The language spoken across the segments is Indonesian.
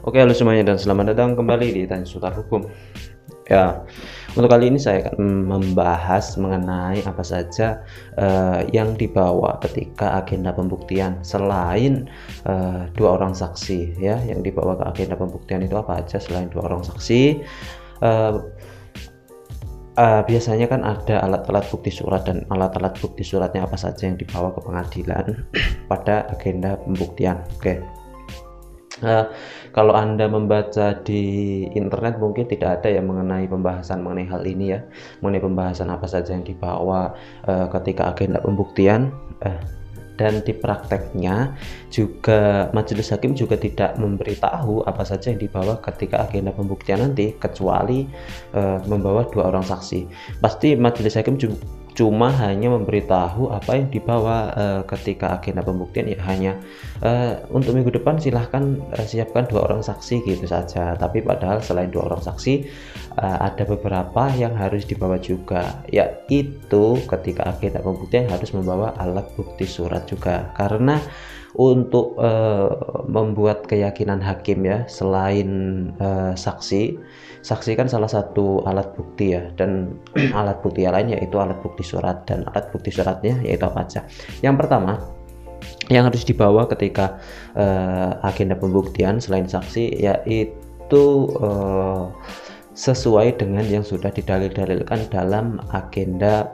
Oke, halo semuanya dan selamat datang kembali di Tanya Seputar Hukum. Ya, untuk kali ini saya akan membahas mengenai apa saja yang dibawa ketika agenda pembuktian selain dua orang saksi. Ya, yang dibawa ke agenda pembuktian itu apa aja selain dua orang saksi? Biasanya kan ada alat-alat bukti surat, dan alat-alat bukti suratnya apa saja yang dibawa ke pengadilan pada agenda pembuktian. Oke. Kalau Anda membaca di internet mungkin tidak ada ya mengenai pembahasan mengenai hal ini ya, mengenai pembahasan apa saja yang dibawa ketika agenda pembuktian. Dan di prakteknya juga majelis hakim juga tidak memberitahu apa saja yang dibawa ketika agenda pembuktian nanti, kecuali membawa dua orang saksi. Pasti majelis hakim cuma hanya memberitahu apa yang dibawa ketika agenda pembuktian, ya hanya untuk minggu depan silahkan siapkan dua orang saksi gitu saja. Tapi padahal selain dua orang saksi ada beberapa yang harus dibawa juga, yaitu ketika agenda pembuktian harus membawa alat bukti surat juga, karena untuk membuat keyakinan hakim ya, selain saksi kan salah satu alat bukti ya, dan alat bukti yang lain yaitu alat bukti surat. Dan alat bukti suratnya yaitu apa aja? Yang pertama yang harus dibawa ketika agenda pembuktian selain saksi yaitu sesuai dengan yang sudah didalil-dalilkan dalam agenda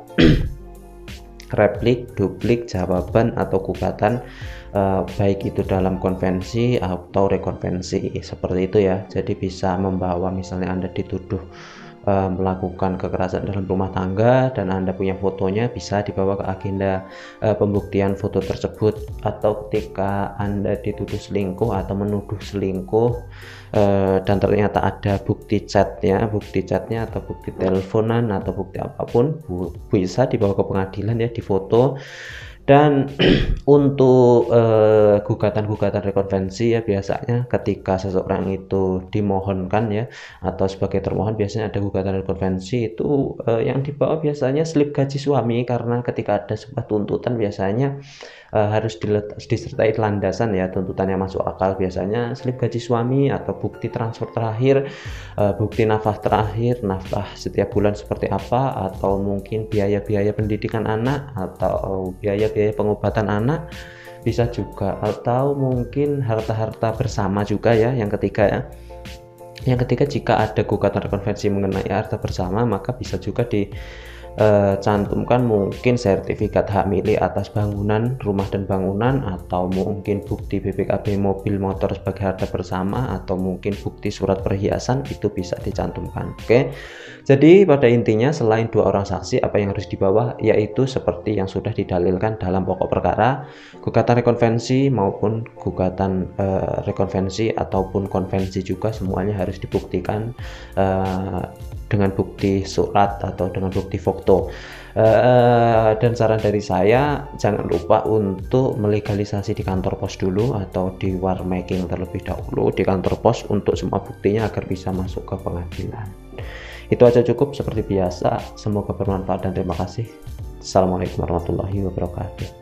replik, duplik, jawaban atau gugatan, baik itu dalam konvensi atau rekonvensi seperti itu ya. Jadi bisa membawa, misalnya Anda dituduh melakukan kekerasan dalam rumah tangga dan Anda punya fotonya, bisa dibawa ke agenda pembuktian foto tersebut. Atau ketika Anda dituduh selingkuh atau menuduh selingkuh dan ternyata ada bukti chatnya atau bukti teleponan atau bukti apapun, bisa dibawa ke pengadilan ya, difoto. Dan untuk gugatan-gugatan rekonvensi ya, biasanya ketika seseorang itu dimohonkan ya, atau sebagai termohon, biasanya ada gugatan rekonvensi itu yang dibawa biasanya slip gaji suami, karena ketika ada sebuah tuntutan biasanya harus disertai landasan ya, tuntutannya masuk akal. Biasanya slip gaji suami atau bukti transfer terakhir, bukti nafkah terakhir, nafkah setiap bulan seperti apa, atau mungkin biaya-biaya pendidikan anak atau biaya-biaya pengobatan anak bisa juga, atau mungkin harta-harta bersama juga ya. Yang ketiga ya, yang ketiga, jika ada gugatan rekonvensi mengenai harta bersama, maka bisa juga cantumkan mungkin sertifikat hak milik atas bangunan, rumah dan bangunan, atau mungkin bukti BPKB mobil motor sebagai harta bersama, atau mungkin bukti surat perhiasan, itu bisa dicantumkan. Oke, jadi pada intinya selain dua orang saksi, apa yang harus dibawa yaitu seperti yang sudah didalilkan dalam pokok perkara, gugatan rekonvensi maupun gugatan rekonvensi ataupun konvensi juga, semuanya harus dibuktikan dengan bukti surat atau dengan bukti foto. Dan saran dari saya, jangan lupa untuk melegalisasi di kantor pos dulu atau di warmaking terlebih dahulu di kantor pos untuk semua buktinya agar bisa masuk ke pengadilan. Itu aja cukup seperti biasa, semoga bermanfaat dan terima kasih. Assalamualaikum warahmatullahi wabarakatuh.